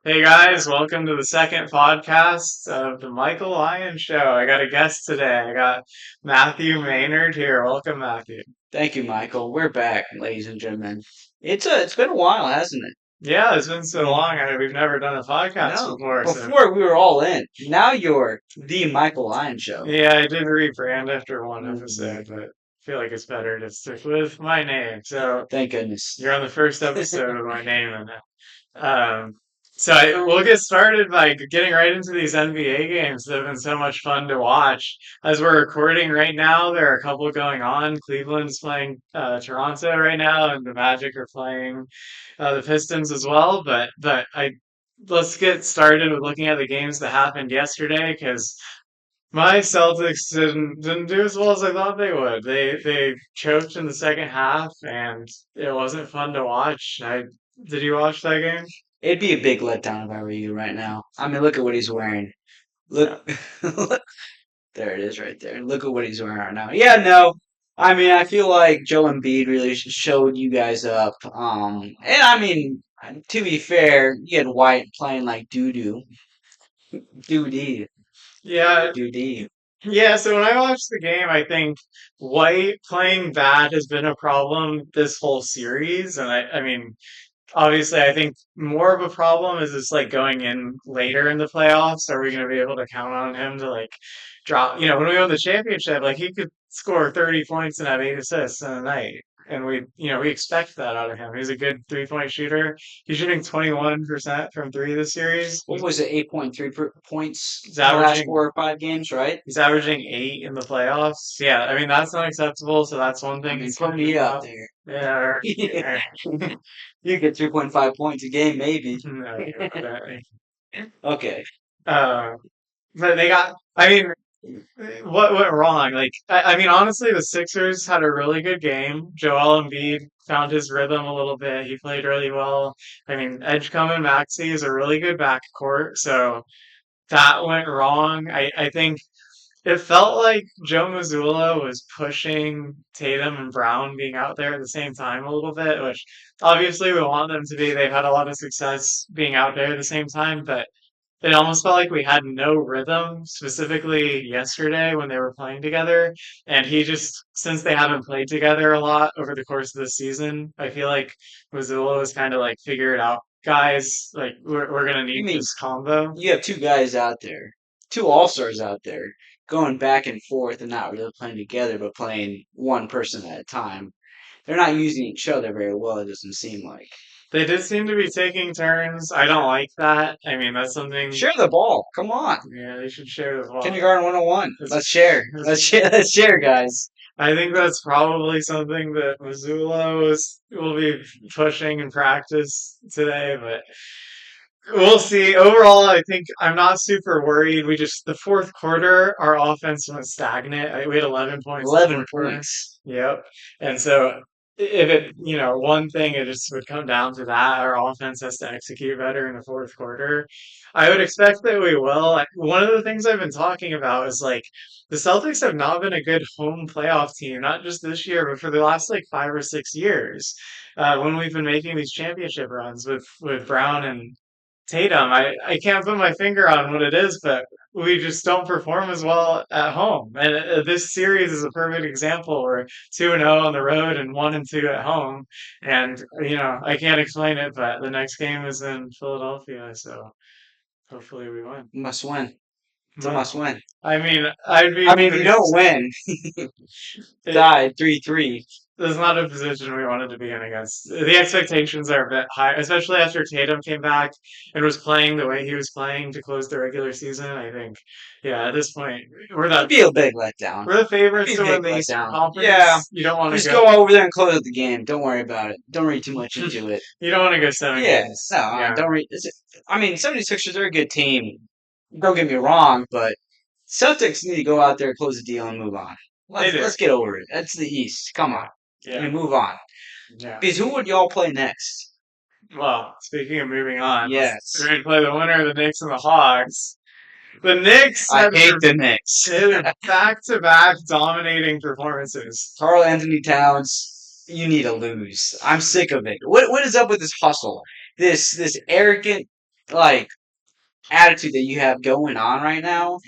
Hey guys, welcome to the second podcast of the Michael Lyon Show. I got a guest today. I got Matthew Maynard here. Welcome, Matthew. Thank you, Michael. We're back, ladies and gentlemen. It's been a while, hasn't it? Yeah, it's been so Mm, long. We've never done a podcast no, before, so before we were all in. Now you're the Michael Lyon Show. yeah, I did rebrand after one Mm, episode, but I feel like it's better to stick with my name. So thank goodness. you're on the first episode with my name in it. Um, we'll get started by getting right into these NBA games that have been so much fun to watch. As we're recording right now, there are a couple going on. Cleveland's playing Toronto right now, and the Magic are playing the Pistons as well. But let's get started with looking at the games that happened yesterday because my Celtics didn't do as well as I thought they would. They choked in the second half, and it wasn't fun to watch. Did you watch that game? It'd be a big letdown if I were you right now. I mean, look at what he's wearing. Yeah. Look, there it is right there. Look at what he's wearing right now. Yeah, no. I mean, I feel like Joe Embiid really showed you guys up. And I mean, to be fair, you had White playing like doo doo, Yeah, doo doo. yeah. So when I watched the game, I think White playing bad has been a problem this whole series, and I mean, obviously, I think more of a problem is just like going in later in the playoffs. Are we going to be able to count on him to like drop? When we won the championship, like he could score 30 points and have 8 assists in a night. And we expect that out of him. He's a good 3-point shooter. He's shooting 21% from three this series. What was it? 8.3 points He's in the last averaging 4 or 5 games, right? he's averaging 8 in the playoffs. Yeah, I mean that's not acceptable. So that's one I thing mean, he's put going to me do out about. there. Yeah. You get 3.5 points a game, maybe. No, you wouldn't. Okay. Uh, But they got, I mean, what went wrong? I mean, honestly, the Sixers had a really good game. Joel Embiid found his rhythm a little bit. He played really well. I mean, Edgecombe and Maxey is a really good backcourt. So that went wrong. I think it felt like Joe Mazzulla was pushing Tatum and Brown being out there at the same time a little bit, which obviously we want them to be. They've had a lot of success being out there at the same time, but it almost felt like we had no rhythm, specifically yesterday when they were playing together. And he just, since they haven't played together a lot over the course of the season, I feel like Mazzulla was kind of like, figure it out, guys. Like, we're going to You need mean this combo. you have two guys out there, two all-stars out there, going back and forth and not really playing together, but playing one person at a time. They're not using each other very well, it doesn't seem like. They did seem to be taking turns. I don't like that. I mean, that's something, Share the ball. Come on. yeah, they should share the ball. Kindergarten 101. It's, Let's share. it's, Let's share. Let's share, guys. I think that's probably something that will be pushing in practice today, but we'll see. Overall, I think I'm not super worried. The fourth quarter, our offense went stagnant. We had 11 points in the 11 fourth quarter. points. Yep. And so if one thing, it just would come down to that. Our offense has to execute better in the fourth quarter. I would expect that we will. One of the things I've been talking about is like the Celtics have not been a good home playoff team, not just this year, but for the last like 5 or 6 years. When we've been making these championship runs with Brown and Tatum, I can't put my finger on what it is, but we just don't perform as well at home. And this series is a perfect example. We're 2-0 on the road and 1-2 at home. And, I can't explain it, but the next game is in Philadelphia. So hopefully we win. Must win. It's a But, must win. I mean, I'd be I mean, if you pretty don't upset. win, It, die 3-3. This is not a position we wanted to be in against. The expectations are a bit high, especially after Tatum came back and was playing the way he was playing to close the regular season. I think, yeah, at this point, It'd be a big letdown. we're the It'd favorites be a to win big the Eastern letdown. Yeah. Conference. You don't want to Just go. go over there and close out the game. Don't worry about it. Don't read too much into it. You don't want to go seven Yeah. games. No, Yeah, don't read. I mean, 76ers are a good team. Don't get me wrong, but Celtics need to go out there, close the deal, and move on. they Let's do. let's get over it. That's the East. Come on. I Yeah, mean, move on. yeah. Because who would y'all play next? Well, speaking of moving on, we're Yes. going to play the winner of the Knicks and the Hogs. The Knicks I had hate the Knicks. back-to-back dominating performances. Carl Anthony Towns, you need to lose. I'm sick of it. What is up with this hustle? This arrogant. like attitude that you have going on right now.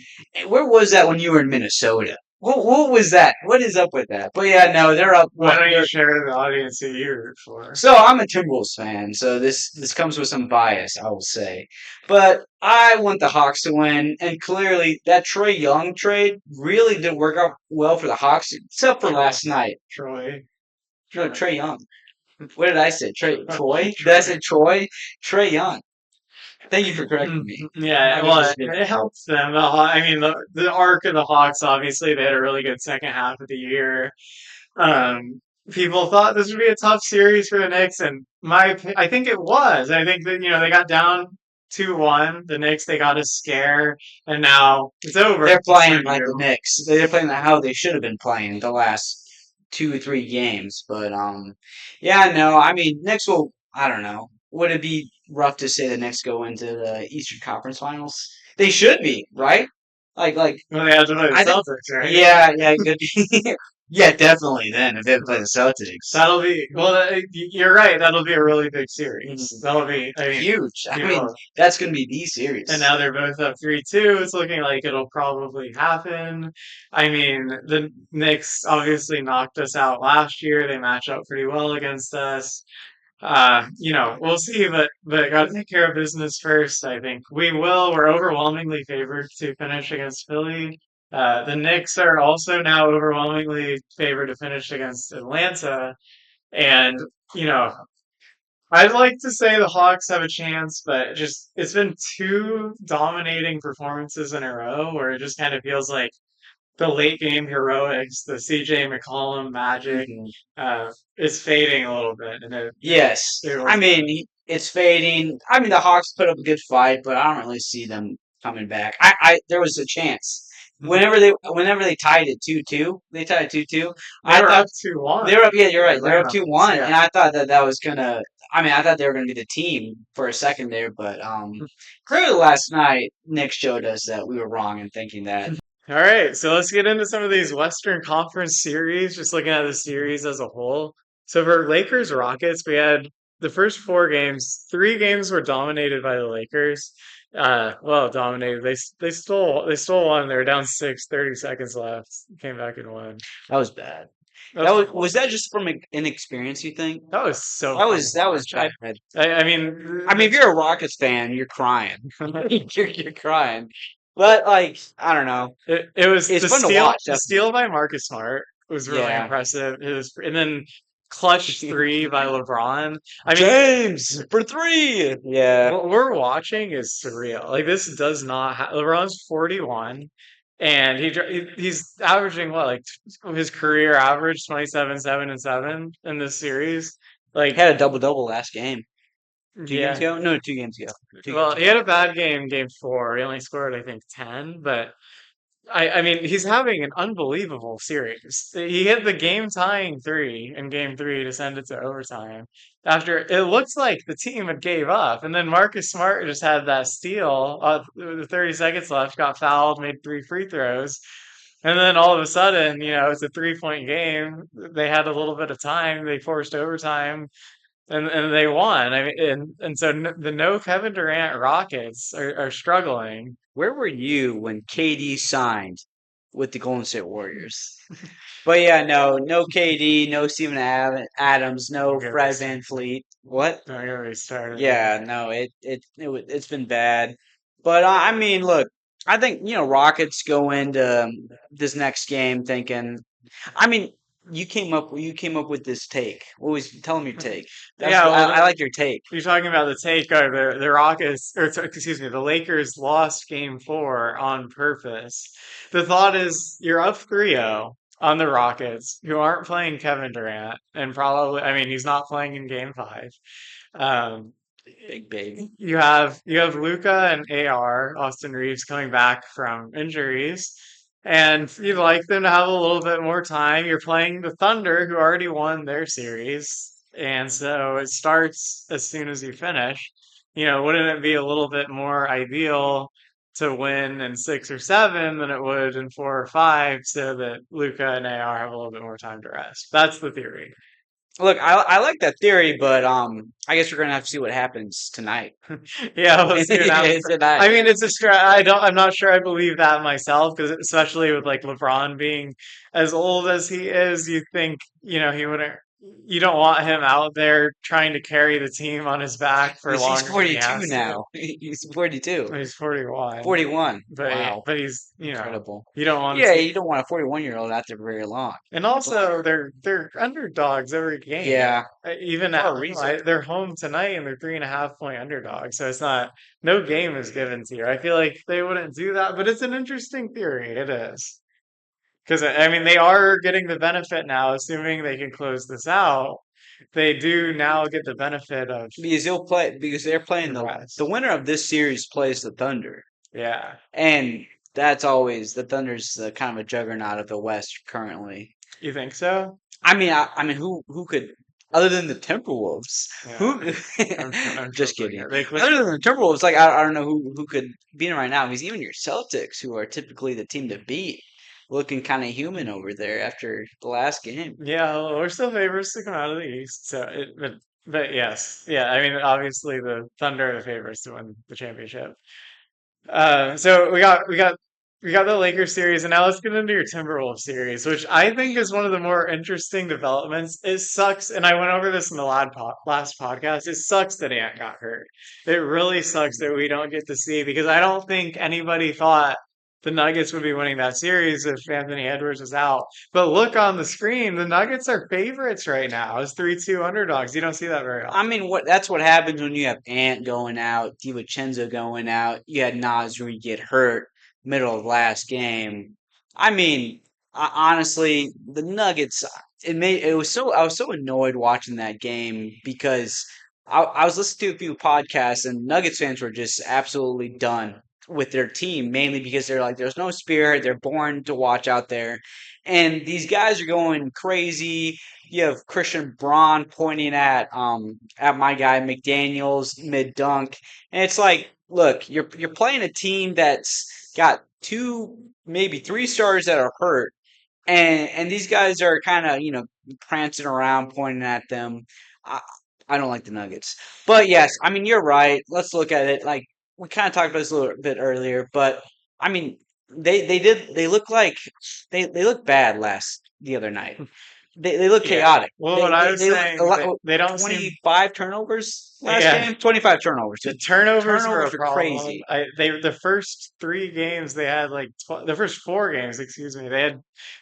Where was that when you were in Minnesota? What was that? What is up with that? But yeah, no, they're up. Why don't you They're share the audience who you root for? so I'm a Timberwolves fan, so this comes with some bias, I will say. But I want the Hawks to win, and clearly that Trey Young trade really did work out well for the Hawks, except for Troy, last night. Troy, No, Troy, Trey Young. What did I say? Troy? Did I Troy. say Troy? Trey Young. Thank you for correcting me. Yeah, I just well, was good. it helps them. I mean, the arc of the Hawks, obviously, they had a really good second half of the year. Um, People thought this would be a tough series for the Knicks, and I think it was. I think that they got down 2-1. The Knicks they got a scare, and now it's over. They're It's playing time to like the go. Knicks. They're playing how they should have been playing the last 2 or 3 games. But yeah, no. I mean, Knicks will. I don't know. Would it be rough to say the Knicks go into the Eastern Conference Finals? They should be, right? Like Well, they had to play the I think. Celtics, right? Yeah, yeah, good. Yeah, definitely. Then if they play the Celtics, That'll be well. You're right. That'll be a really big series. Mhm. That'll be. I mean, Huge. I mean, people. that's going to be the And series. now they're both up 3-2. It's looking like it'll probably happen. I mean, the Knicks obviously knocked us out last year. They match up pretty well against us. We'll see, but gotta take care of business first. I think we will. We're overwhelmingly favored to finish against Philly. The Knicks are also now overwhelmingly favored to finish against Atlanta. And, you know, I'd like to say the Hawks have a chance, but just it's been two dominating performances in a row where it just kind of feels like the late game heroics, the CJ McCollum magic, Mhm. is fading a little bit, and Yes, it I was mean it's fading. I mean the Hawks put up a good fight, but I don't really see them coming back. I there was a chance whenever they tied it 2-2, they tied it 2-2. they I were thought up 2-1 they were up. Yeah, you're in right. They were up Atlanta. 2-1, Yeah. and I thought that was gonna. I mean, I thought they were gonna be the team for a second there, but clearly last night Nick showed us that we were wrong in thinking that. All right, so let's get into some of these Western Conference series, just looking at the series as a whole. So for Lakers Rockets, we had the first four games, three games were dominated by the Lakers. Well, dominated. They stole one. They were down 6, 30 seconds left. Came back and won. That was bad. That That was was that just from inexperience? You think that was so that fun to was watch. bad. I I mean, if mean, you're a Rockets fan, you're crying. You're crying. But like, I don't know. it was It's fun to watch. the Definitely. steal by Marcus Smart was really Yeah. impressive. And then clutch three by LeBron. I mean, James for three. Yeah. what we're watching is surreal. Like this does not. LeBron's 41, and he's averaging what like his career average 27, 7, and 7 in this series. Like Had a double double last game. 2 games yeah. ago? No, 2 games ago. 2 games Well, he ago. had a bad game, game four. He only scored, I think, 10, but I mean, he's having an unbelievable series. He hit the game tying three in game three to send it to overtime. After it looks like the team had gave up, and then Marcus Smart just had that steal with 30 seconds left, got fouled, made three free throws, and then all of a sudden, it's a 3-point game. They had a little bit of time. They forced overtime, and they won. I mean, and so the no Kevin Durant Rockets are struggling. Where were you when KD signed with the Golden State Warriors? But yeah, no KD, no Steven Adams, Don't no get me Fred started. Van Fleet. What? Don't get me started. Yeah, no, it's been bad. But I mean, look, I think Rockets go into this next game thinking. I mean, you came up with this take. What was tell me your take? That's Yeah, I well, like your take. you're talking about the take. The Rockets, excuse me, the Lakers lost Game Four on purpose. The thought is you're up 3-0 on the Rockets, who aren't playing Kevin Durant, and probably, I mean, he's not playing in Game Five. Um, Big baby. you have Luca and AR Austin Reeves coming back from injuries, and you'd like them to have a little bit more time. You're playing the Thunder, who already won their series, and so it starts as soon as you finish. Wouldn't it be a little bit more ideal to win in 6 or 7 than it would in 4 or 5, so that Luca and AR have a little bit more time to rest? That's the theory. Look, I like that theory, but I guess we're gonna have to see what happens tonight. Yeah, we'll see what happens. Tonight. I mean, it's a I don't. I'm not sure I believe that myself because especially with like LeBron being as old as he is, you think he wouldn't. You don't want him out there trying to carry the team on his back for He's longer than he 42 has to. now. He's 42. He's 41, 41. but Wow. he's Incredible. you don't want to Yeah, see. you don't want a 41-year-old out there very long. And also, they're underdogs every game. Yeah, Even at for a home, reason. they're home tonight and they're 3.5 point underdogs. So it's not no game is given to you. I feel like they wouldn't do that, but it's an interesting theory. It is because I mean they are getting the benefit now, assuming they can close this out. They do now get the benefit of Because they're playing the the West. winner of this series plays the Thunder. Yeah, And that's always the Thunder's kind of a juggernaut of the West currently. you think so? I mean, who could, other than the Timberwolves, Yeah, who? I'm Just trolling kidding. it. They click. Other than the Timberwolves, like I don't know who could beat them right now. Because even your Celtics, who are typically the team to beat, looking kind of human over there after the last game. Yeah, well, we're still favorites to come out of the East. So, but yes, yeah. I mean, obviously the Thunder are the favorites to win the championship. So we got the Lakers series, and now let's get into your Timberwolves series, which I think is one of the more interesting developments. It sucks, and I went over this in the last podcast. It sucks that Ant got hurt. It really sucks that we don't get to see because I don't think anybody thought the Nuggets would be winning that series if Anthony Edwards was out. But look on the screen, the Nuggets are favorites right now as 3-2 underdogs. You don't see that very I often. mean, that's what happens when you have Ant going out, DiVincenzo going out. You had Nasri get hurt middle of last game. I mean, honestly, the Nuggets. It was so I was so annoyed watching that game because I was listening to a few podcasts and Nuggets fans were just absolutely done with their team, mainly because they're like, there's no spirit. They're boring to watch out there, and these guys are going crazy. You have Christian Braun pointing at my guy McDaniels mid dunk, and it's like, look, you're playing a team that's got two, maybe three stars that are hurt, and these guys are kind of prancing around, pointing at them. I, I don't like the Nuggets, but yes, I mean you're right. Let's look at it like we kind of talked about this a little bit earlier, but I mean they look like they look bad the other night. They look Yeah. chaotic. Well, what I was They look a saying, lot. they don't seem. 25 turnovers last Yeah, game. 25 turnovers. the turnovers were a Turnovers are problem. crazy. The first 3 games they had like the first 4 games, excuse me, they had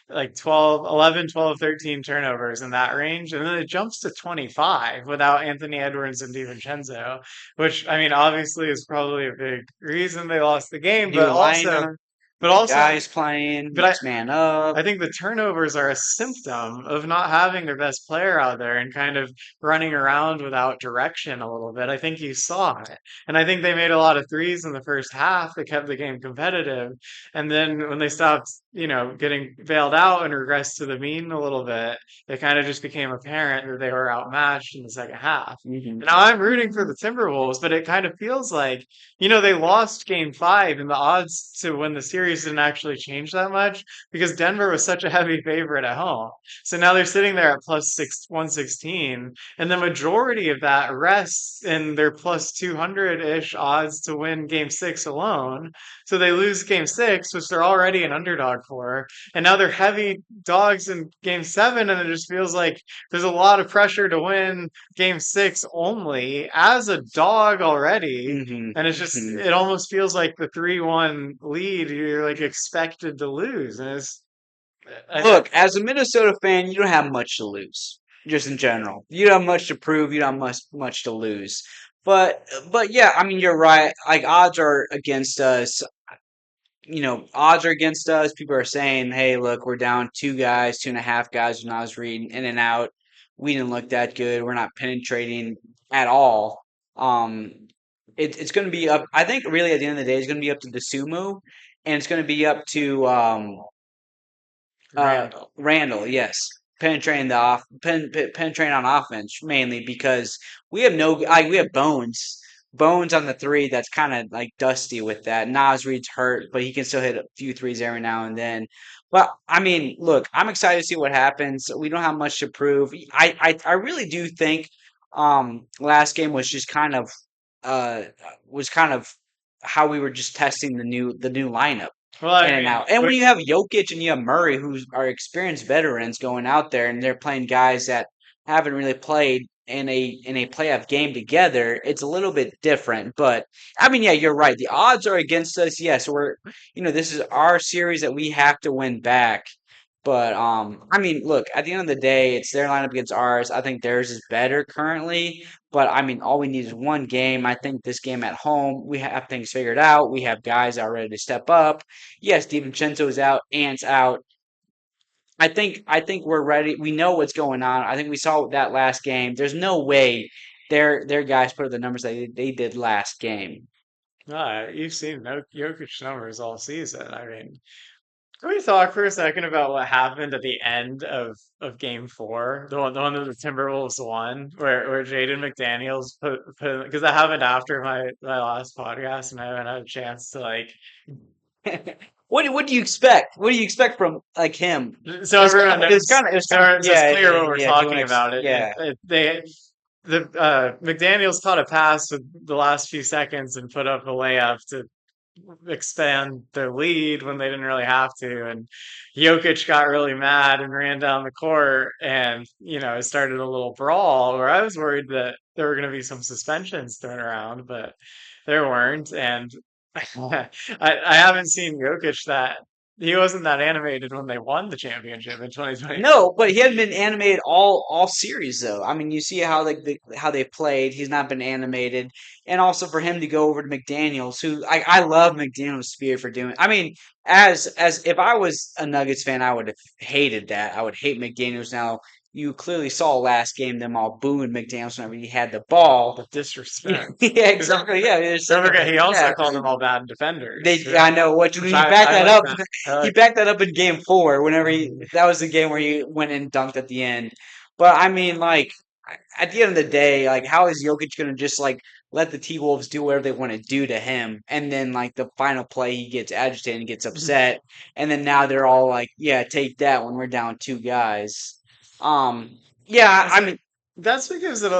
like 12, 11, 12, 13 turnovers in that range, and then it jumps to 25 without Anthony Edwards and DiVincenzo, which I mean obviously is probably a big reason they lost the game, New lineup, but new also, guys playing, but I next man up. I think the turnovers are a symptom of not having their best player out there and kind of running around without direction a little bit. I think you saw it. And I think they made a lot of threes in the first half that kept the game competitive. And then when they stopped, getting bailed out and regressed to the mean a little bit, it kind of just became apparent that they were outmatched in the second half. Hmm. And now I'm rooting for the Timberwolves, but it kind of feels like, they lost game 5 and the odds to win the series didn't actually change that much because Denver was such a heavy favorite at home. So now they're sitting there at plus 116, and the majority of that rests in their plus 200-ish odds to win game 6 alone. So they lose game 6, which they're already an underdog for, and now they're heavy dogs in game 7, and it just feels like there's a lot of pressure to win game 6 only as a dog already. Hmm. And it's just, Hmm. it almost feels like the 3-1 lead you're like expected to lose. And Look, as a Minnesota fan, you don't have much to lose. Just in general, you don't have much to prove. You don't have much to lose. But yeah, I mean you're right. Like odds are against us. Odds are against us. People are saying, "Hey, look, we're down two guys, two and a half guys." When I was reading in and out, we didn't look that good. We're not penetrating at all. Um, it's going to be up. I think really at the end of the day, it's going to be up to the sumo, and it's going to be up to Randall. Randall, yes, penetrating on offense mainly because we have no like we have Bones, Bones on the three, that's kind of like dusty with that. Nas Reed's hurt, but he can still hit a few threes every now and then. But I mean, look, I'm excited to see what happens. We don't have much to prove. I really do think last game was just uh kind of how we were just testing the new lineup Well, I in and mean, out. And when you have Jokic and you have Murray, who are experienced veterans going out there, and they're playing guys that haven't really played in a playoff game together, it's a little bit different. But I mean, yeah, you're right. The odds are against us. Yes, this is our series that we have to win back. But I mean, look, at the end of the day, it's their lineup against ours. I think theirs is better currently. But I mean, all we need is one game. I think this game at home, we have things figured out. We have guys that are ready to step up. Yes, DiVincenzo is out, Ant's out. I think we're ready. We know what's going on. I think we saw that last game. There's no way their guys put up the numbers that they did last game. you've seen no Jokic numbers all season. I mean, can we talk for a second about what happened at the end of Game Four, the one that the Timberwolves won, where Jaden McDaniels put because that happened after my last podcast, and I haven't had a chance to like. What do you expect? What do you expect from like him? So everyone knows. It was So kind of it's yeah clear what we're yeah. Do you want talking to about. yeah. The McDaniels caught a pass with the last few seconds and put up a layup to expand their lead when they didn't really have to. And Jokic got really mad and ran down the court, and it started a little brawl where I was worried that there were going to be some suspensions thrown around, but there weren't. And I haven't seen Jokic that he wasn't that animated when they won the championship in 2024. No, but he hadn't been animated all series though. I mean, you see how how they played. He's not been animated, and also for him to go over to McDaniel's, who I love McDaniel's spirit for doing. I mean, as if I was a Nuggets fan, I would have hated that. I would hate McDaniel's. Now you clearly saw last game them all booing McDaniel's whenever he had the ball. The Yeah, disrespect. Because exactly. Yeah, don't forget, he also yeah. called them all bad defenders, They, I know what which he backed I that like up. that. I He like backed that up in game four. Whenever that. that was the game where he went and dunked at the end. But I mean, like at the end of the day, like how is Jokic gonna just like let the T Wolves do whatever they want to do to him, and then like the final play he gets agitated and gets upset, and then now they're all like, yeah, take that when we're down two guys. Um, yeah, It's I like mean, that's what gives it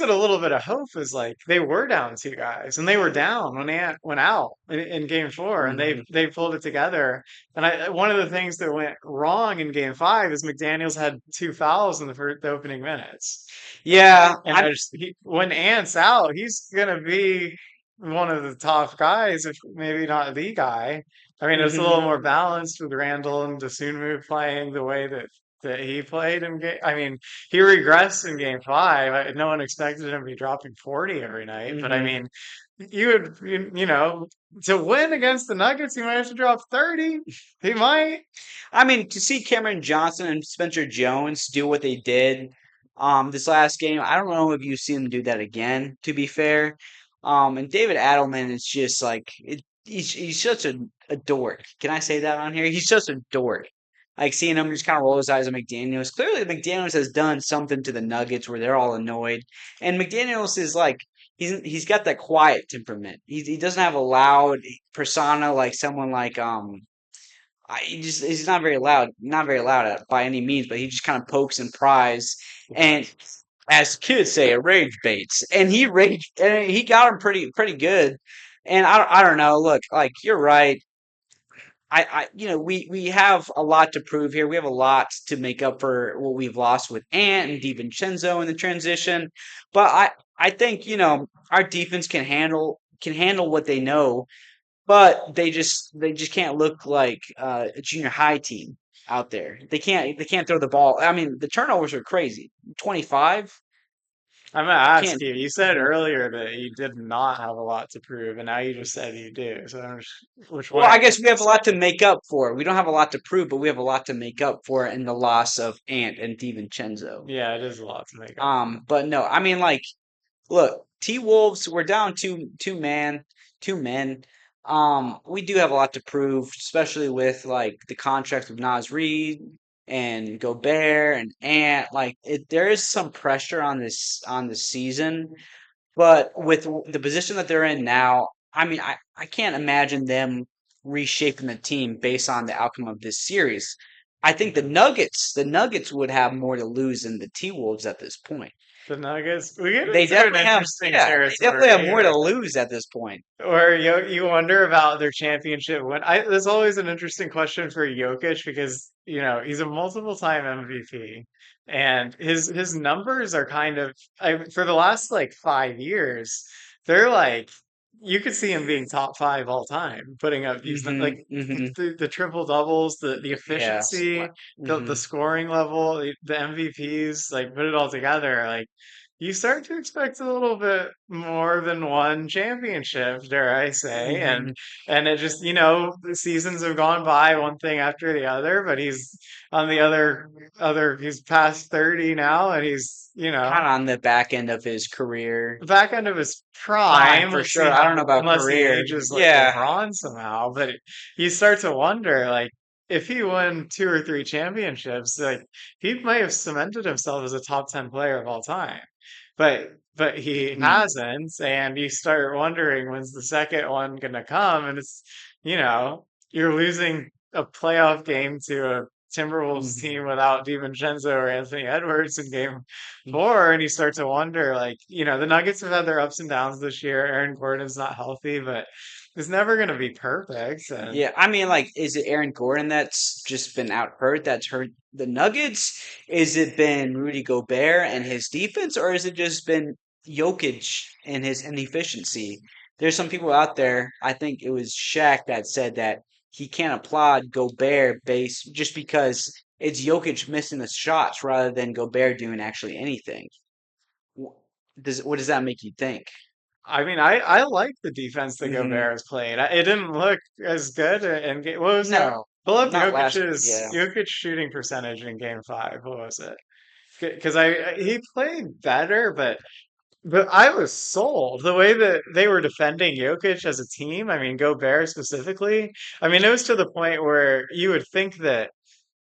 a little bit of hope is like they were down two guys and they were down when Ant went out in Game Four and they mhm. they pulled it together. And one of the things that went wrong in Game Five is McDaniel's had two fouls in the opening minutes. Yeah, And when Ant's out, he's gonna be one of the top guys, if maybe not the guy. I mean, it's a little mhm. more balanced with Randall and Dosunmu playing the way that he played in game. I mean, he regressed in Game Five. No one expected him to be dropping 40 every night, but I Mhm. mean, to win against the Nuggets, he might have to drop 30. He might. I mean, to see Cameron Johnson and Spencer Jones do what they did this last game, I don't know if you've seen them do that again, to be fair. And David Adelman is just like he's such a dork. Can I say that on here? He's just a dork. Like seeing him just kind of roll his eyes at McDaniels. Clearly, McDaniels has done something to the Nuggets where they're all annoyed. And McDaniels is like he's got that quiet temperament. He doesn't have a loud persona like someone like he's not very loud by any means, but he just kind of pokes and pries, and as kids say, a rage baits, and he raged, and he got him pretty good. And I don't know. Look, like you're right. We have a lot to prove here. We have a lot to make up for what we've lost with Ant and DiVincenzo in the transition. But I think our defense can handle what they know, but they just can't look like a junior high team out there. They can't throw the ball. I mean, the turnovers are crazy. 25 I'm gonna ask can't. you. You said earlier that you did not have a lot to prove, and now you just said you do. So which Well, one are I you guess we gonna have a say? lot to make up for. We don't have a lot to prove, but we have a lot to make up for in the loss of Ant and DiVincenzo. Yeah, it is a lot to make up for. But no, I mean, like, look, T Wolves, we're down two men. We do have a lot to prove, especially with like the contract of Nas Reed and Gobert and Ant. Like, there is some pressure on this season, But with the position that they're in now, I mean, I can't imagine them reshaping the team based on the outcome of this series. I think the Nuggets would have more to lose than the T Wolves at this point. The Nuggets, we get They into an definitely have, interesting yeah, they definitely have territory more to lose at this point. where you wonder about their championship win. There's always an interesting question for Jokic because he's a multiple time MVP, and his numbers are kind of for the last like 5 years, they're like you could see him being top five all time, putting up these like Hmm. the triple doubles, the Yes. efficiency, the Hmm. scoring level, the MVPs, like put it all together, like you start to expect a little bit more than one championship, dare I say. And Hmm. it just, the seasons have gone by one thing after the other, but he's on the he's past 30 now and he's, Kind of on the back end of his career. back end of his Prime prime. for Let's see sure. I how don't know about unless he career. ages like Yeah. LeBron somehow, but you start to wonder like if he won two or three championships, like he might have cemented himself as a top 10 player of all time. But he Hmm. hasn't, and you start wondering when's the second one gonna come, and it's you're losing a playoff game to a Timberwolves Hmm. team without DiVincenzo or Anthony Edwards in game four, and you start to wonder, like, the Nuggets have had their ups and downs this year. Aaron Gordon's not healthy, but it's never going to be perfect. And Yeah, I mean, like, is it Aaron Gordon that's just been out hurt? That's hurt the Nuggets? Is it been Rudy Gobert and his defense, or has it just been Jokic and his inefficiency? There's some people out there. I think it was Shaq that said that he can't applaud Gobert base just because it's Jokic missing the shots rather than Gobert doing actually anything. Wh- what does that make you think? I mean, I like the defense that Hmm. Gobert has played. It didn't look as good in game. What was it? No, Pull up not last. Yeah. Jokic's shooting percentage in game five. What was it? Because he played better, but I was sold the way that they were defending Jokic as a team. I mean, Gobert specifically. I mean, it was to the point where you would think that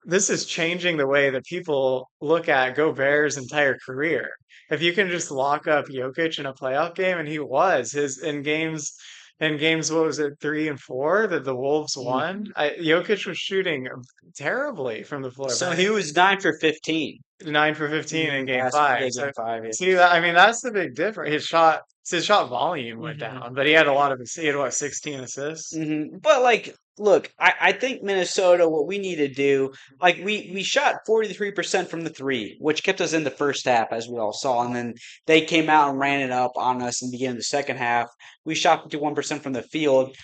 this is changing the way that people look at Gobert's entire career. If you can just lock up Jokic in a playoff game, and he was his in games, what was it, three and four that the Wolves won? Jokic was shooting terribly from the floor, So but he was 9 for 15. 9 for 15 in game Last five. yeah, So game five. Yeah. see that, I mean, that's the big difference. His shot volume went Hmm. down, but he had a lot of he had what, 16 assists? But like, look, I think Minnesota. What we need to do, like, we shot 43% from the three, which kept us in the first half, as we all saw, and then they came out and ran it up on us in the beginning of the second half. We shot 51% from the field.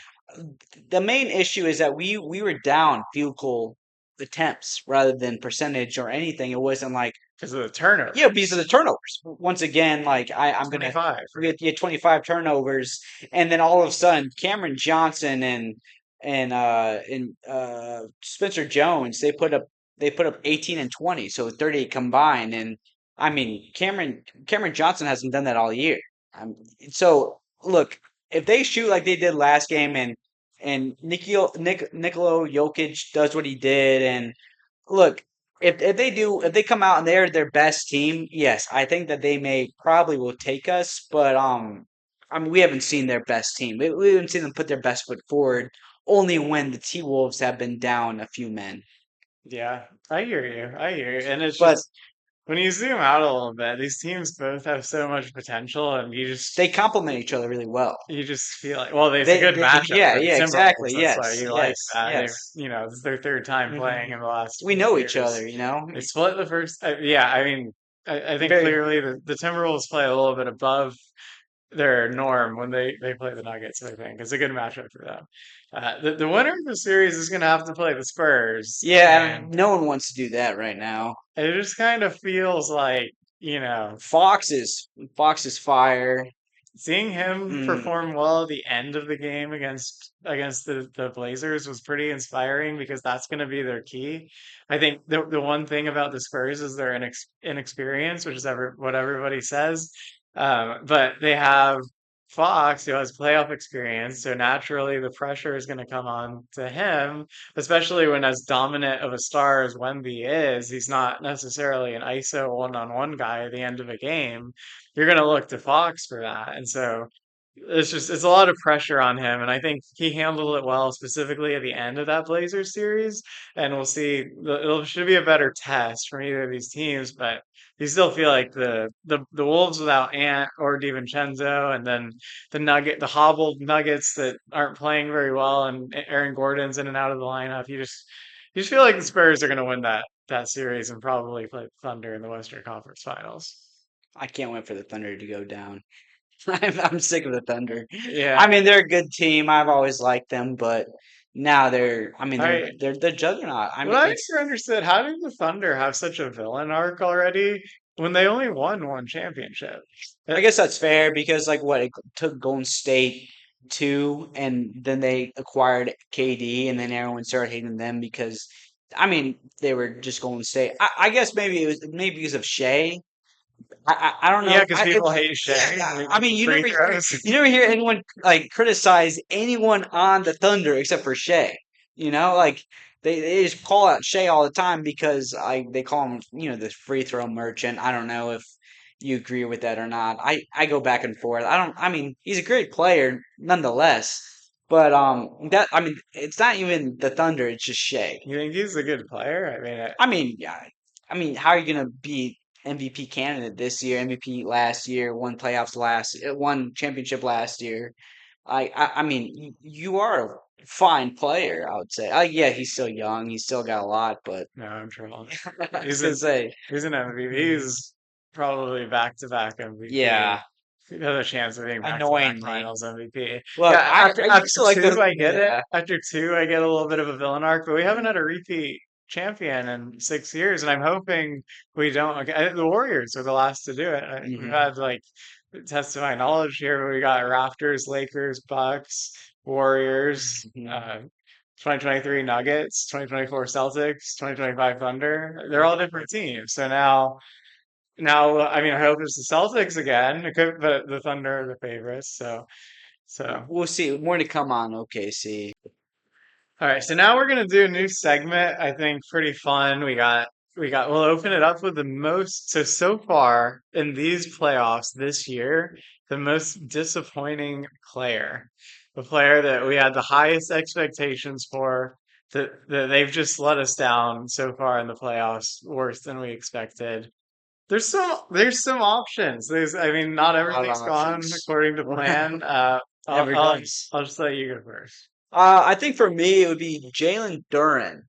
The main issue is that we were down field goal attempts rather than percentage or anything. It wasn't like, Because of the yeah, because of the turnovers. turnovers. Once again, like I'm gonna 25. we get 25 turnovers, and then all of a sudden Cameron Johnson and Spencer Jones they put up 18 and 20, so 38 combined. And I mean Cameron Johnson hasn't done that all year. Um, so look, if they shoot like they did last game, and Nikola Jokic does what he did, and look, if they come out and they're their best team, yes, I think that they may probably will take us. But I mean, we haven't seen their best team. We haven't seen them put their best foot forward. Only when the T Wolves have been down a few men. Yeah, I hear you. I hear you. And it's But just when you zoom out a little bit, these teams both have so much potential, and they complement each other really well. you just feel like, well, it's a good They matchup yeah, for the yeah, Timberwolves. exactly. That's why Yes, you like yes, that. yes. It's their third time playing Hmm. in the last We few know each years. other, you know. They split the first. Yeah, I mean, I think Very. clearly the Timberwolves play a little bit above their norm when they play the Nuggets. I think it's a good matchup for them. The winner of the series is going to have to play the Spurs, Yeah, and no one wants to do that right now. it just kind of feels like, you know, Fox is fire. seeing him Mm. perform well at the end of the game against the Blazers was pretty inspiring because that's going to be their key. I think the one thing about the Spurs is their inexperience, which is what everybody says. But they have Fox, who has playoff experience, so naturally the pressure is going to come on to him, especially when as dominant of a star as Wemby is, he's not necessarily an ISO one-on-one guy at the end of a game. You're going to look to Fox for that. And so it's a lot of pressure on him, and I think he handled it well, specifically at the end of that Blazers series. And we'll see. It should be a better test from either of these teams, but you still feel like the Wolves without Ant or DiVincenzo, and then the hobbled Nuggets that aren't playing very well, and Aaron Gordon's in and out of the lineup. You just feel like the Spurs are going to win that series and probably play Thunder in the Western Conference Finals. I can't wait for the Thunder to go down. I'm sick of the Thunder. Yeah. I mean, they're a good team. I've always liked them, but now I mean, they're I they're the juggernaut. I What mean, I it's never understood, how did the Thunder have such a villain arc already when they only won one championship? I guess that's fair because like what it took Golden State two, and then they acquired KD, and then everyone started hating them because I mean they were just Golden State. I guess maybe it was maybe because of Shea. I don't Yeah, know. because people hate Yeah, Shea. I mean, I mean free throws. you never hear anyone like criticize anyone on the Thunder except for Shea. You know, like they just call out Shea all the time because they call him the free throw merchant. I don't know if you agree with that or not. I go back and forth. I mean he's a great player nonetheless, but that I mean it's not even the Thunder. It's just Shea. You think he's a good player? I mean, I mean, yeah. I mean, how are you gonna be MVP candidate this year? MVP last year, won championship last year. I mean, you are a fine player, I would say. Yeah, he's still young. He's still got a lot, but no, I'm trolling. I was He's gonna an say, he's an MVP. He's probably back-to-back MVP. yeah, He has a chance of being back-to-back annoyingly. Finals MVP. Look, Yeah, I after used to like two, the I get it. yeah. After two, I get a little bit of a villain arc, but we haven't had a repeat champion in 6 years, and I'm hoping we don't. Okay, the Warriors are the last to do it. We've Hmm. had like test of my knowledge here, but we got Raptors, Lakers, Bucks, Warriors, Hmm. 2023 Nuggets, 2024 Celtics, 2025 Thunder. They're all different teams. So now, I mean, I hope it's the Celtics again. It could, but the Thunder are the favorites. So. We'll see. More to come on OKC. All right, so now we're gonna do a new segment. I think pretty fun. We'll open it up with the most so far in these playoffs this year, the most disappointing player. The player that we had the highest expectations for, that they've just let us down so far in the playoffs, worse than we expected. There's some options. I mean, not A lot of everything's gone options. according to plan. I'll Never I'll does. I'll just let you go first. I think for me it would be Jalen Duren.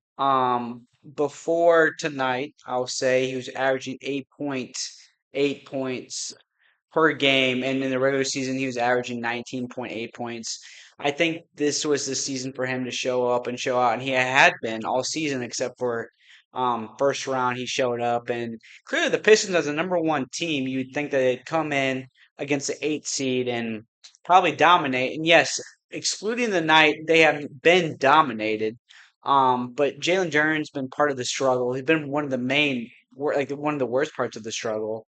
Before tonight, I'll say he was averaging 8 points per game, and in the regular season he was averaging 19.8 points. I think this was the season for him to show up and show out, and he had been all season except for first round he showed up, and clearly the Pistons as the number one team, you'd think that they'd come in against the eighth seed and probably dominate. And yes, excluding the night, they have been dominated. But Jalen Duren's been part of the struggle. He's been one of the like one of the worst parts of the struggle.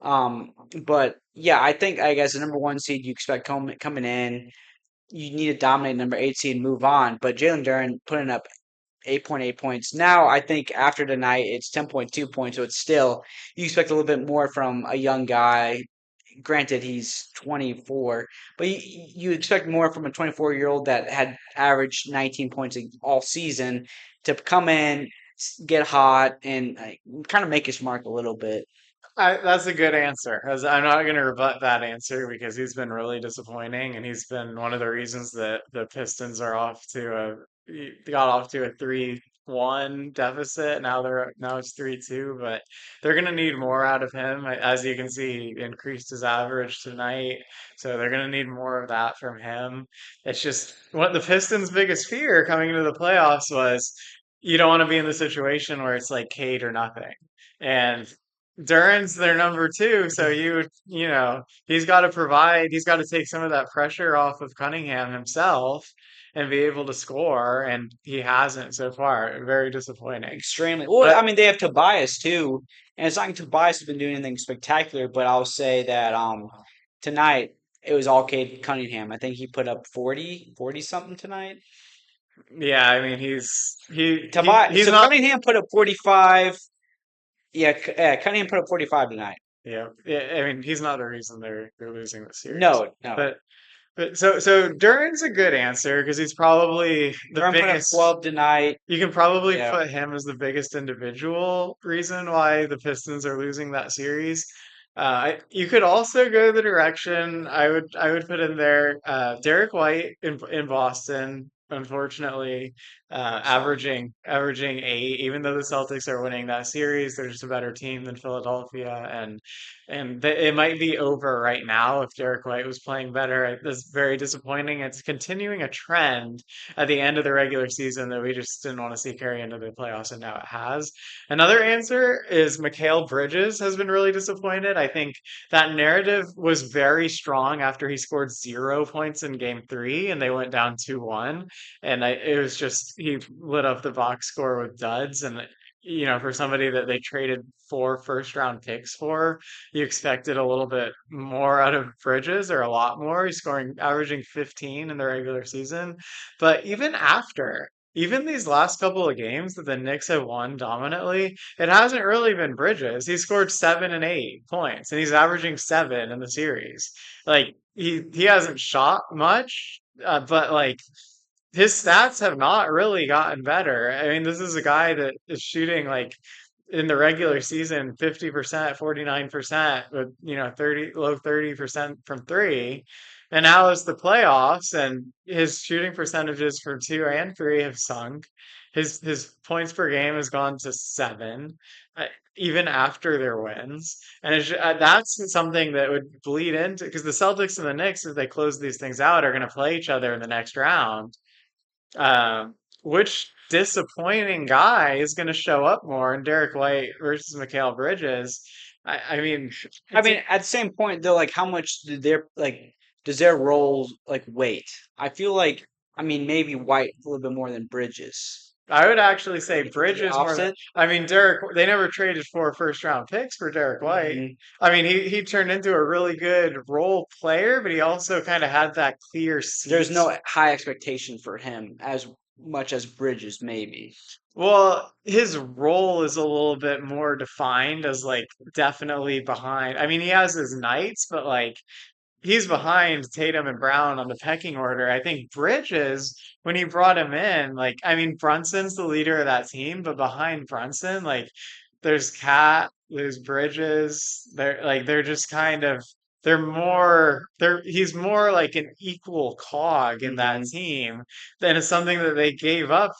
Um, but yeah, I think I guess the number one seed you expect coming in, you need to dominate number eight seed and move on. But Jalen Duren putting up 8.8 points. Now I think after tonight it's 10.2 points, so it's still you expect a little bit more from a young guy. Granted, he's 24, but you expect more from a 24-year-old that had averaged 19 points all season to come in, get hot, and kind of make his mark a little bit. That's a good answer. As I'm not going to rebut that answer because he's been really disappointing, and he's been one of the reasons that the Pistons are they got off to a 3-1 deficit. Now it's 3-2, but they're going to need more out of him. As you can see, he increased his average tonight, so they're going to need more of that from him. It's just what the Pistons' biggest fear coming into the playoffs was you don't want to be in the situation where it's like Cade or nothing. And Duran's their number two, so he's got to provide. He's got to take some of that pressure off of Cunningham himself and be able to score, and he hasn't so far. Very disappointing. Extremely. Well, I But mean, they have Tobias too, and it's not like Tobias has been doing anything spectacular, but I'll say that tonight it was all Cade Cunningham. I think he put up 40 something tonight. Yeah, I mean he's So not. Cunningham put up 45. Yeah, Cunningham put up 45 tonight. Yeah, yeah, I mean he's not the reason they're losing the series. No, no. But so Duran's a good answer because he's probably the Durham put up biggest. 12 tonight. You can probably Yeah. put him as the biggest individual reason why the Pistons are losing that series. You could also go the direction I would put in there Derek White in Boston. Unfortunately, averaging 8. Even though the Celtics are winning that series, they're just a better team than Philadelphia, it might be over right now if Derek White was playing better. It's very disappointing. It's continuing a trend at the end of the regular season that we just didn't want to see carry into the playoffs, and now it has. Another answer is Mikal Bridges has been really disappointed. I think that narrative was very strong after he scored 0 points in game 3 and they went down 2-1. It was just, he lit up the box score with duds. For somebody that they traded 4 first round picks for, you expected a little bit more out of Bridges, or a lot more. He's averaging 15 in the regular season. But even these last couple of games that the Knicks have won dominantly, it hasn't really been Bridges. He scored 7 and 8 points, and he's averaging 7 in the series. Like he hasn't shot much, but like his stats have not really gotten better. I mean, this is a guy that is shooting like in the regular season 50%, 49% with 30 low 30% from 3. And now it's the playoffs and his shooting percentages for 2 and 3 have sunk. His points per game has gone to 7, uh, even after their wins. And that's something that would bleed into, because the Celtics and the Knicks, if they close these things out, are going to play each other in the next round. um, which disappointing guy is going to show up more in Derek White versus Mikal Bridges? I mean, I it's mean, at the same point though, like how much does their role like weight? I feel like I mean maybe White a little bit more than Bridges. I would actually say Is it Bridges more than. opposite? I mean, they never traded 4 first round picks for Derek White. Hmm. I mean, he turned into a really good role player, but he also kind of had that clear There's seat. no high expectation for him as much as Bridges maybe. Well, his role is a little bit more defined as like definitely behind. I mean, he has his nights, but like he's behind Tatum and Brown on the pecking order. I think Bridges, when he brought him in, like, I mean, Brunson's the leader of that team, but behind Brunson, like, there's Cat, there's Bridges. They're just kind of, he's more like an equal cog in that Hmm. team than it's something that they gave up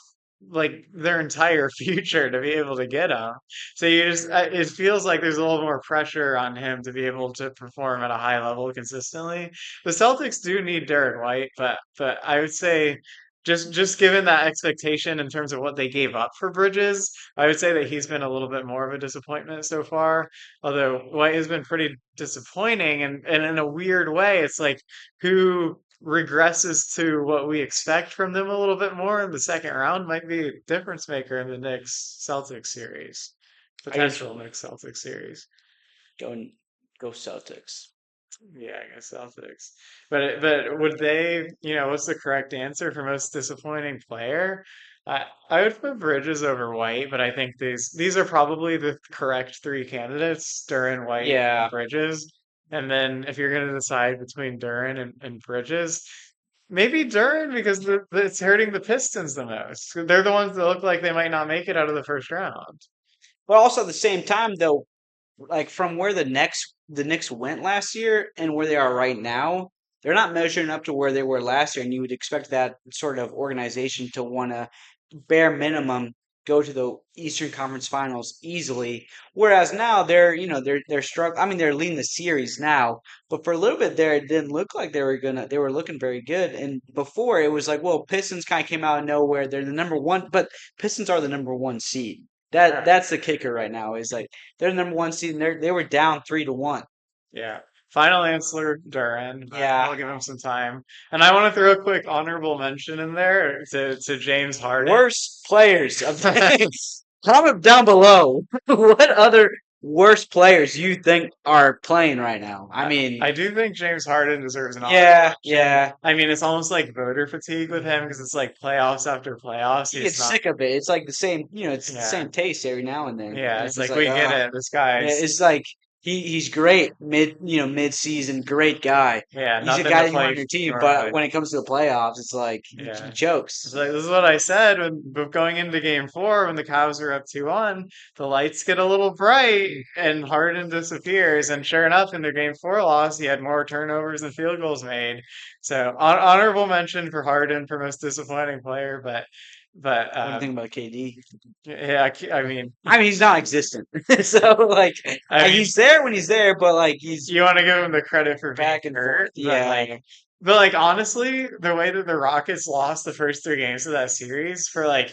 like their entire future to be able to get him. So it feels like there's a little more pressure on him to be able to perform at a high level consistently. The Celtics do need Derek White, but I would say just given that expectation in terms of what they gave up for Bridges, I would say that he's been a little bit more of a disappointment so far. Although White has been pretty disappointing, and in a weird way, it's like who regresses to what we expect from them a little bit more in the second round might be a difference maker in the Knicks Celtics series, I guess potential Knicks Celtics series. go go Celtics. Yeah, I guess Celtics. But would they, what's the correct answer for most disappointing player? I would put Bridges over White, but I think these are probably the correct 3 candidates: Duran, White, and Yeah. Bridges. And then if you're going to decide between Duran and Bridges, maybe Duran, because it's hurting the Pistons the most. They're the ones that look like they might not make it out of the first round. But also at the same time though, like from where the Knicks went last year and where they are right now, they're not measuring up to where they were last year, and you would expect that sort of organization to want to bare minimum go to the Eastern Conference Finals easily. Whereas now they're struggling. I mean, they're leading the series now, but for a little bit there, it didn't look like they were looking very good. And before it was like, well, Pistons kind of came out of nowhere. They're the number one, but Pistons are the number one seed. That's the kicker right now. Is like they're the number one seed, and they were down 3-1. Yeah. Final answer, Duran, but Yeah, we'll give him some time. And I want to throw a quick honorable mention in there to James Harden. worst players of comment down below. What other worst players you think are playing right now. I I mean, do think James Harden deserves an honorable yeah, mention. yeah. I mean, it's almost like voter fatigue with him because it's like playoffs after playoffs. You get He's not, sick of it. It's like the same, it's the yeah, same taste every now and then, yeah. and It's it's just like like, we get ah, it. This yeah, guy's, it's like he's great mid season, great guy. yeah, He's a nothing guy to that you want play on your team, for. but when it comes to the playoffs, it's like he Yeah. chokes. So this is what I said when going into game four when the Cavs are up 2-1, the lights get a little bright and Harden disappears. And sure enough, in their game four loss, he had more turnovers and field goals made. So honorable mention for Harden for most disappointing player, but What do you think about KD? yeah, I mean, I mean, he's non-existent. So like, I mean, he's there when he's there, but like he's you want to give him the credit for being back and forth. hurt, Yeah. but like honestly, the way that the Rockets lost the first three games of that series for like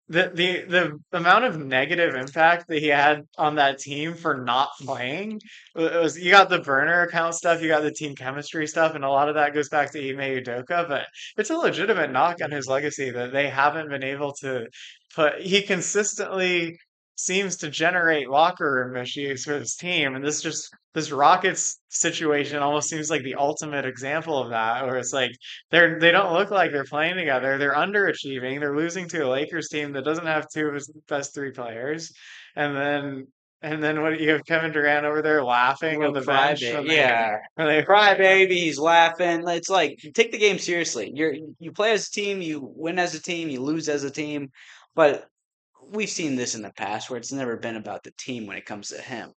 the amount of negative impact that he had on that team for not playing it was you got the burner account stuff, you got the team chemistry stuff, and a lot of that goes back to Ime Udoka, but it's a legitimate knock on his legacy that they haven't been able to put he consistently seems to generate locker room issues for his team, and this Rockets situation almost seems like the ultimate example of that, where it's like they don't look like they're playing together. They're underachieving. They're losing to a Lakers team that doesn't have two of its best three players. And then what you have Kevin Durant over there laughing on Little the bench crybaby, yeah, when they crybaby. He's laughing. It's like take the game seriously. You play as a team, you win as a team, you lose as a team. But we've seen this in the past where it's never been about the team when it comes to him.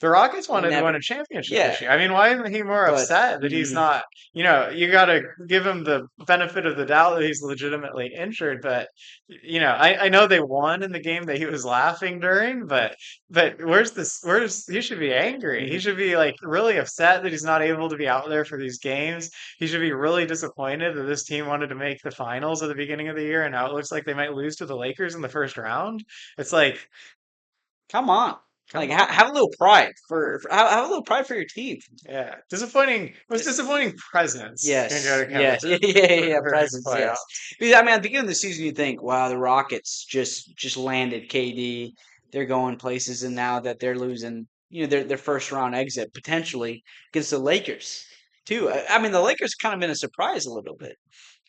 the Rockets wanted to win Never. a championship Yeah, this year. I mean, why isn't he more but upset that he's not? You got to give him the benefit of the doubt that he's legitimately injured. But I know they won in the game that he was laughing during, but where's this? Where's he should be angry. He mhm. should be like really upset that he's not able to be out there for these games. He should be really disappointed that this team wanted to make the finals at the beginning of the year, and now it looks like they might lose to the Lakers in the first round. It's like, Come on, like come on. have a little pride have a little pride for your team. Yeah, disappointing. Most disappointing presence can go Yes, to Kevin yes, yeah, yeah, yeah, for his presence, yes. playoffs. Because I mean, at the beginning of the season, you think, wow, the Rockets just landed KD. They're going places, and now that they're losing, their first round exit potentially against the Lakers too. I mean, the Lakers kind of been a surprise a little bit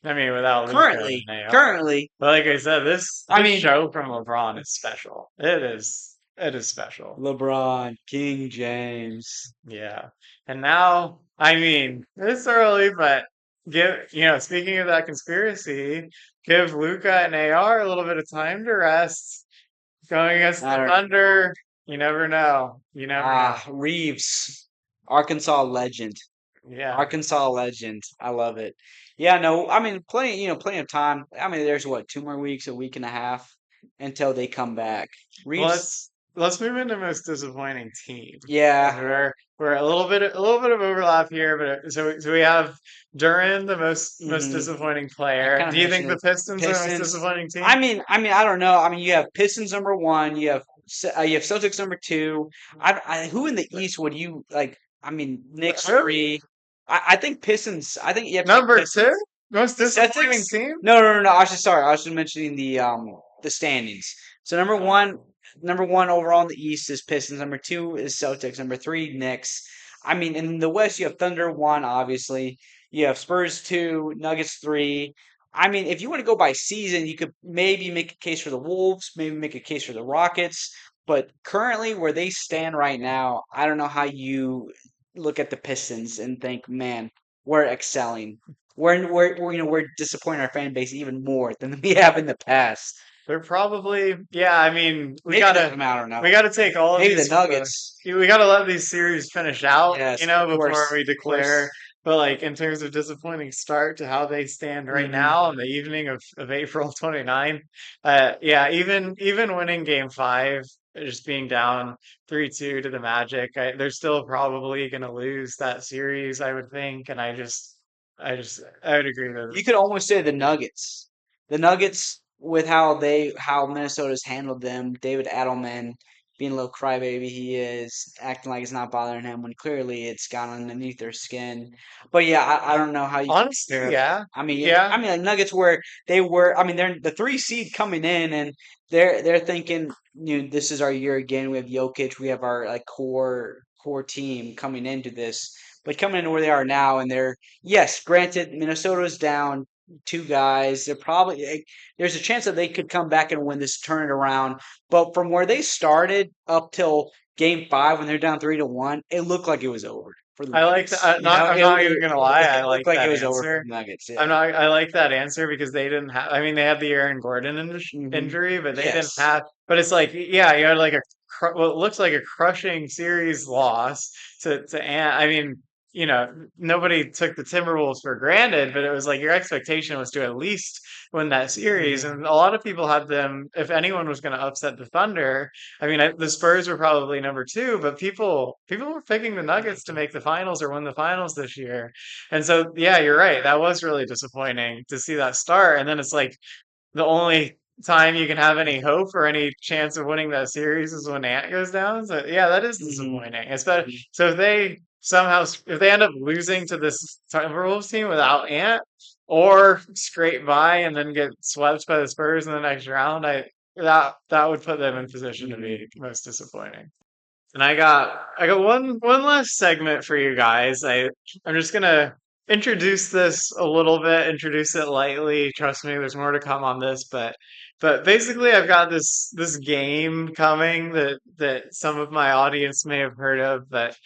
I mean, without Luka and currently. Nail. Currently, But like I said, this I this mean, show from LeBron is special. It is. It is special. LeBron, King James. Yeah. And now, I mean, it's early, but speaking of that conspiracy, give Luca and AR a little bit of time to rest. Going against I the don't. Thunder, you never know. You never know. Reeves, Arkansas legend. Yeah. Arkansas legend. I love it. Yeah, no, I mean, plenty of time. I mean, there's what, 2 more weeks, a week and a half until they come back. Well, Reeves, let's move into most disappointing team. yeah, 'Cause we're a little bit of overlap here, but so we have Duran, the most hmm disappointing I player. kind of Do you think mentioned the it. Pistons are the most Pistons. disappointing team? I mean, I don't know. I mean, you have Pistons number one. You have Celtics number two. Who in the East would you like? I mean, Knicks Who? three. I think Pistons. I think you have to take Number two? Pistons. Most disappointing Celtics? team? No, no, no, no. I was just sorry. I was just mentioning the standings. So number one overall in the East is Pistons. Number two is Celtics. Number three, Knicks. I mean, in the West, you have Thunder one, obviously. You have Spurs two, Nuggets three. I mean, if you want to go by season, you could maybe make a case for the Wolves, maybe make a case for the Rockets. But currently, where they stand right now, I don't know how you look at the Pistons and think, man, we're excelling. We're disappointing our fan base even more than we have in the past. They're probably, yeah, I mean, Maybe I don't know. we gotta take all of Maybe the these Nuggets. we gotta let these series finish out, Yes, of before course, we of course. declare. But like in terms of disappointing start to how they stand right hmm now on the evening of April 29th, yeah, even winning game five, just being down 3-2 to the Magic, they're still probably gonna lose that series, I would think, and I would agree with You could almost say the Nuggets. The Nuggets with how Minnesota's handled them, David Adelman. being a little crybaby he is, acting like it's not bothering him when clearly it's gone underneath their skin. But yeah, I don't know how you Honestly, compare. yeah, I mean, yeah. like Nuggets were they were. I mean, they're the 3 seed coming in, and they're thinking, this is our year again. We have Jokic, we have our like core team coming into this, but coming into where they are now, and they're yes, granted, Minnesota's down 2 guys. They're probably there's a chance that they could come back and win this, turn it around. But from where they started up till Game 5, when they're down 3-1, it looked like it was over for the I like that. Nuggets. I'm not even gonna lie. I It like looked like it that was over for answer. the Nuggets. I'm Yeah. not. I like that answer because they didn't have. I mean, they had the Aaron Gordon Hmm. injury, but they didn't Yes. have. But it's like, yeah, you had like what looks like a crushing series loss to. I mean, nobody took the Timberwolves for granted, but it was like your expectation was to at least win that series, Hmm. and a lot of people had them. If anyone was going to upset the Thunder, I mean, the Spurs were probably number two, but people were picking the Nuggets to make the finals or win the finals this year. And so, yeah, you're right. That was really disappointing to see that start. And then it's like the only time you can have any hope or any chance of winning that series is when Ant goes down. So, yeah, that is Hmm. disappointing. Especially, so if they somehow, if they end up losing to this Timberwolves team without Ant or scrape by and then get swept by the Spurs in the next round, that would put them in position to Hmm. be most disappointing. And I got one last segment for you guys. I'm just gonna introduce this a little bit, introduce it lightly. Trust me, there's more to come on this, but basically I've got this game coming that some of my audience may have heard of, but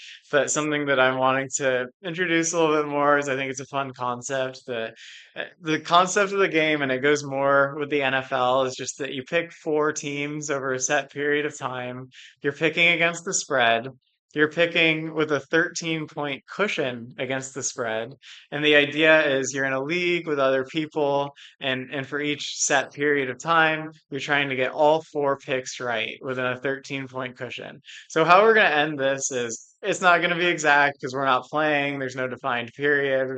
something that I'm wanting to introduce a little bit more is I think it's a fun concept. The concept of the game, and it goes more with the NFL, is just that you pick four teams over a set period of time. You're picking against the spread. You're picking with a 13-point cushion against the spread. And the idea is you're in a league with other people, and for each set period of time, you're trying to get all four picks right within a 13-point cushion. So, how we're going to end this is it's not going to be exact because we're not playing. There's no defined period.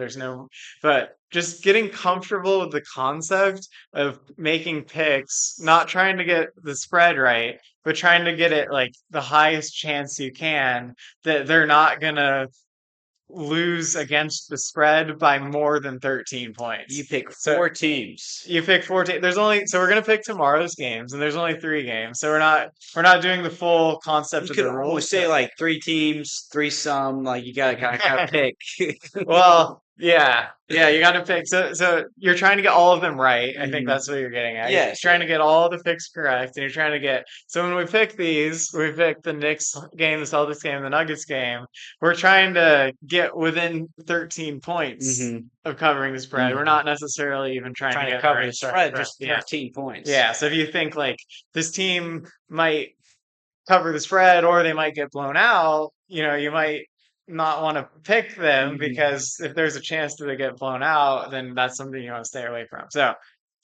But just getting comfortable with the concept of making picks, not trying to get the spread right, but trying to get it like the highest chance you can that they're not gonna lose against the spread by more than 13 points. You pick So 4 teams. you pick 14. There's only so we're gonna pick tomorrow's games, and there's only three games. So we're not doing the full concept You of could the almost rules, say like 3 teams, threesome. Like you gotta kind of but pick. well, yeah, yeah, you got to pick. So you're trying to get all of them right. I think Hmm. that's what you're getting at. You're Yes. trying to get all the picks correct, and you're trying to get. So when we pick these, we pick the Knicks game, the Celtics game, the Nuggets game. We're trying to get within 13 points Hmm. of covering the spread. We're not necessarily even trying to Trying to get the cover right the spread, spread. just Yeah, 13 points. yeah. So if you think like this team might cover the spread or they might get blown out, you might not want to pick them Hmm. because if there's a chance that they get blown out, then that's something you want to stay away from. So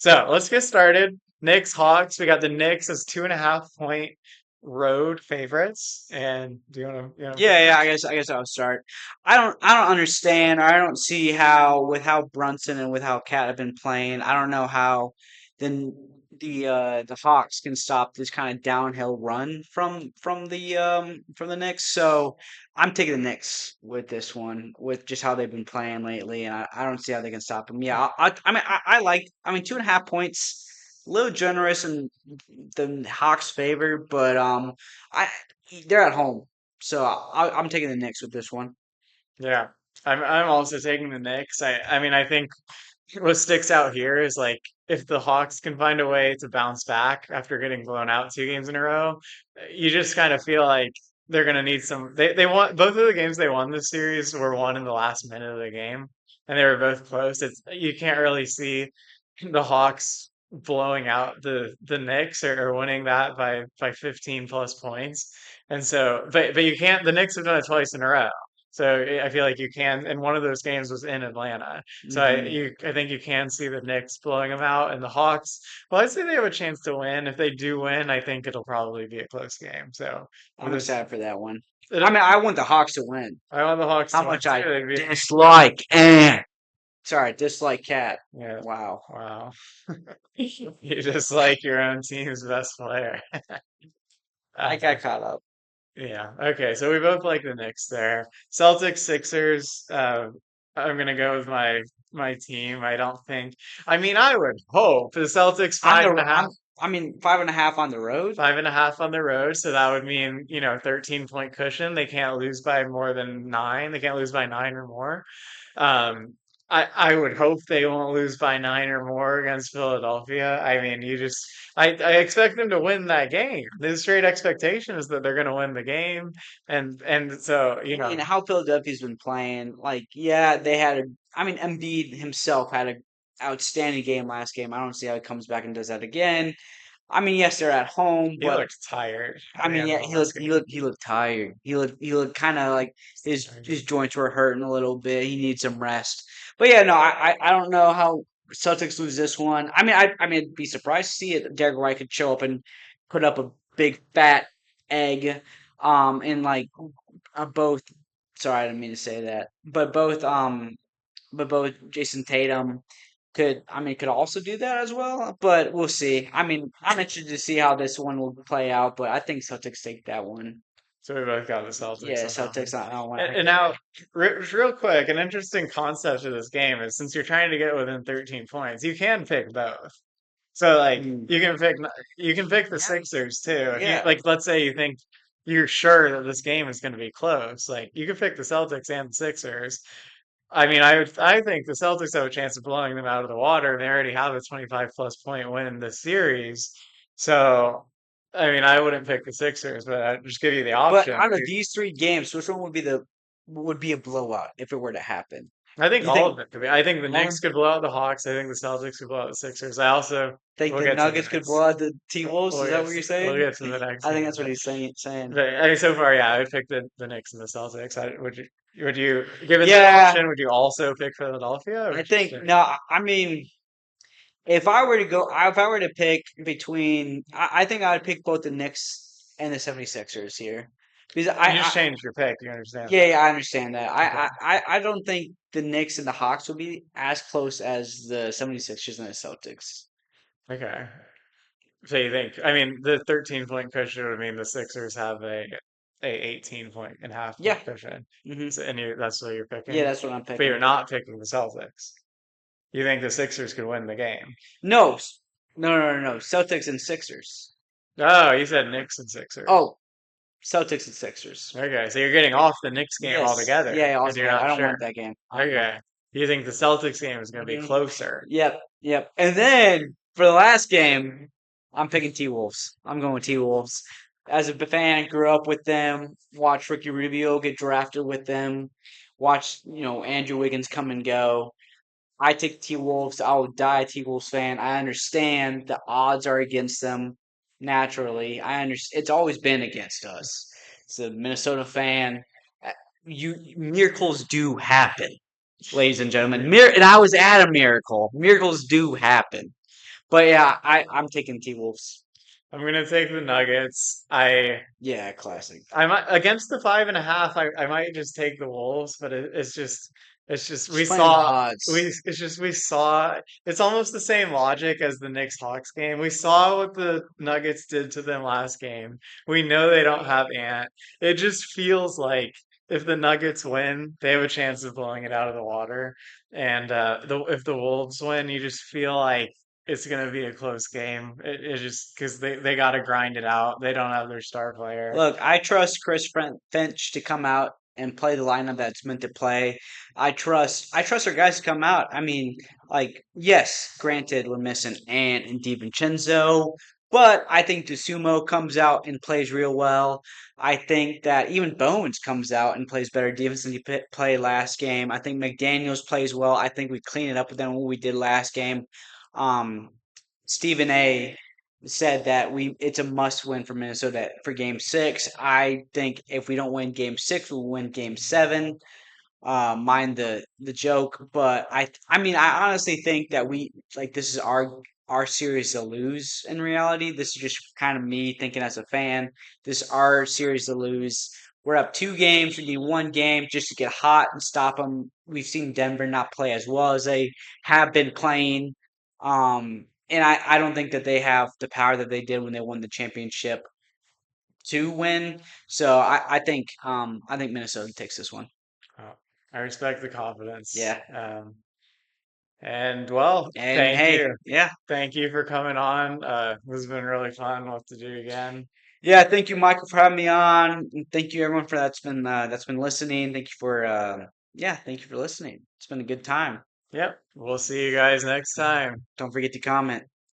let's get started. Knicks, Hawks. We got the Knicks as 2.5 point road favorites. And do you want to pick Yeah, yeah. first? I guess I'll start. I don't understand, or I don't see how with how Brunson and with how Cat have been playing. I don't know how then the Hawks can stop this kind of downhill run from the Knicks. So I'm taking the Knicks with this one, with just how they've been playing lately, and I don't see how they can stop them. Yeah, I mean 2.5 points, a little generous in the Hawks' favor, but I they're at home. So I'm taking the Knicks with this one. Yeah. I'm also taking the Knicks. I mean, I think what sticks out here is like if the Hawks can find a way to bounce back after getting blown out 2 games in a row, you just kind of feel like they're gonna need some. They won both of the games they won this series were won in the last minute of the game, and they were both close. You can't really see the Hawks blowing out the Knicks or winning that by 15 plus points. And so, but you can't. The Knicks have done it twice in a row. So I feel like you can, and one of those games was in Atlanta. So Hmm. I think you can see the Knicks blowing them out, and the Hawks. Well, I'd say they have a chance to win. If they do win, I think it'll probably be a close game. So with I'm this, excited for that one. I it, mean, I want the Hawks to win. I want the Hawks How to win much too. I They'd be, dislike Ant. Sorry, dislike Cat. yeah, Wow. wow. You just like your own team's best player. I Uh, got caught up. yeah. Okay. So we both like the Knicks there. Celtics, Sixers. I'm gonna go with my team. I don't think. I mean, I would hope the Celtics On five and the a half. I mean 5.5 on the road. 5.5 on the road, so that would mean, 13-point cushion. They can't lose by more than nine. They can't lose by nine or more. Um, I would hope they won't lose by nine or more against Philadelphia. I mean, I expect them to win that game. The straight expectation is that they're going to win the game, and so And how Philadelphia's been playing, like, yeah, they had a. I mean, Embiid himself had a outstanding game last game. I don't see how he comes back and does that again. I mean, yes, they're at home, he but looked tired at I the mean, end of yeah, the last game. he looked tired. He looked kind of like his joints were hurting a little bit. He needs some rest. But yeah, no, I don't know how Celtics lose this one. I mean, I'd be surprised to see it. Derek White could show up and put up a big fat egg, in like both. Sorry, I didn't mean to say that, but both Jason Tatum could also do that as well, but we'll see. I mean, I'm interested to see how this one will play out, but I think Celtics take that one. So we both got the Celtics Yeah, on that Celtics one. on that one. And now, real quick, an interesting concept of this game is since you're trying to get within 13 points, you can pick both. So like Mm, you can pick the Sixers too. If you yeah. like, let's say you think you're sure that this game is going to be close, like you can pick the Celtics and the Sixers. I mean, I think the Celtics have a chance of blowing them out of the water. They already have a 25 plus point win in this series. So, I mean, I wouldn't pick the Sixers, but I'd just give you the But option. out of these three games, which one would be a blowout if it were to happen? I think You all of think it could be. I think the all Knicks could blow out the Hawks. I think the Celtics could blow out the Sixers. I also think we'll the get to the Nuggets could blow next. out the T Wolves? Is that what you're We'll saying? get to the next I think game. that's what he's saying. But I mean, so far, yeah, I would pick the Knicks and the Celtics. Would you, given the Yeah, option, would you also pick Philadelphia or I just think pick? no. I mean, if I were to pick between, I think I would pick both the Knicks and the 76ers here. Because You just changed your pick. You understand yeah, that? yeah, I understand that. Okay. I don't think the Knicks and the Hawks will be as close as the 76ers and the Celtics. Okay. So you think? I mean, the 13-point cushion would mean the Sixers have a 18.5 point Yeah. cushion. hmm So, and that's what you're Yeah, picking. that's what I'm But you're picking. not picking the Celtics. You think the Sixers could win the game? No, no. Celtics and Sixers. Oh, you said Knicks and Sixers. Oh, Celtics and Sixers. Okay, so you're getting off the Knicks game Yes. Yeah, altogether, yeah, and you're altogether. I not don't sure. want that game. Okay. You think the Celtics game is going to be Mhm. closer? Yep, yep. And then for the last game, I'm picking T Wolves. I'm going with T Wolves. As a fan, grew up with them. Watched Ricky Rubio get drafted with them. Watched Andrew Wiggins come and go. I take T Wolves. I will die a T Wolves fan. I understand the odds are against them naturally. I understand it's always been against us. It's a Minnesota fan. Uh, You miracles do happen, ladies and gentlemen. And I was at a miracle. Miracles do happen. But yeah, I'm taking T Wolves. I'm going to take the Nuggets. Yeah, classic. I might against the 5.5. I might just take the Wolves, but it's just Just playing the odds. we saw it's almost the same logic as the Knicks Hawks game. We saw what the Nuggets did to them last game. We know they don't have Ant. It just feels like if the Nuggets win, they have a chance of blowing it out of the water. And if the Wolves win, you just feel like it's going to be a close game. It just because they got to grind it out. They don't have their star player. Look, I trust Finch to come out and play the lineup that's meant to play. I trust our guys to come out. I mean, like, yes, granted we're missing Ant and DiVincenzo, but I think DeSumo comes out and plays real well. I think that even Bones comes out and plays better defense than he played last game. I think McDaniels plays well. I think we clean it up than what we did last game. Um, Stephen A said that we it's a must win for Minnesota for game 6. I think if we don't win game 6, we'll win game 7. Mind the joke, but I mean I honestly think that we like this is our series to lose in reality. This is just kind of me thinking as a fan. This is our series to lose. We're up 2 games. We need 1 game just to get hot and stop them. We've seen Denver not play as well as they have been playing. And I don't think that they have the power that they did when they won the championship to win. So I think Minnesota takes this one. Oh, I respect the confidence. Yeah. And well, And thank hey, you. yeah. Thank you for coming on. This has been really fun. We'll have to do it again. Yeah, thank you, Michael, for having me on. And thank you, everyone, for that's been listening. Thank you for yeah, thank you for listening. It's been a good time. Yep. We'll see you guys next time. Don't forget to comment.